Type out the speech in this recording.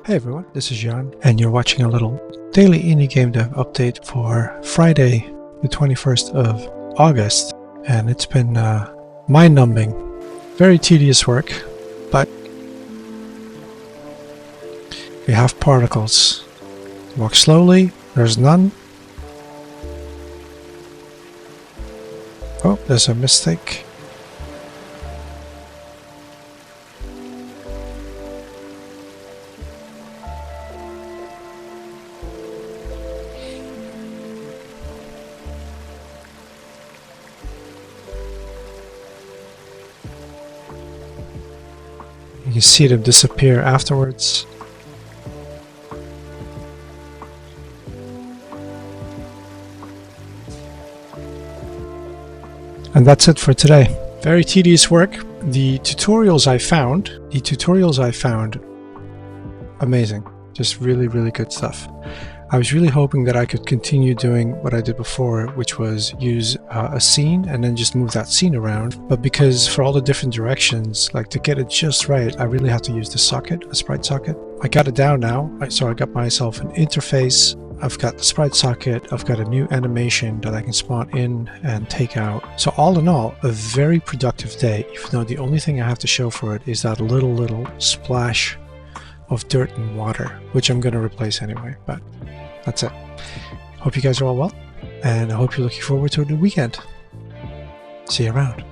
Hey everyone, this is Jan, and you're watching a little daily Indie Gamedev update for Friday, the 21st of August. And it's been mind-numbing, very tedious work, but we have particles. Walk slowly, there's none. Oh, there's a mistake. You can see them disappear afterwards. And that's it for today. Very tedious work. The tutorials I found, amazing. Just really, really good stuff. I was really hoping that I could continue doing what I did before, which was use a scene and then just move that scene around. But because for all the different directions, like to get it just right, I really have to use the socket, a sprite socket. I got it down now, so I got myself an interface. I've got the sprite socket, I've got a new animation that I can spawn in and take out. So all in all, a very productive day, even though the only thing I have to show for it is that little splash of dirt and water, which I'm going to replace anyway, but that's it. Hope you guys are all well, and I hope you're looking forward to the weekend. See you around.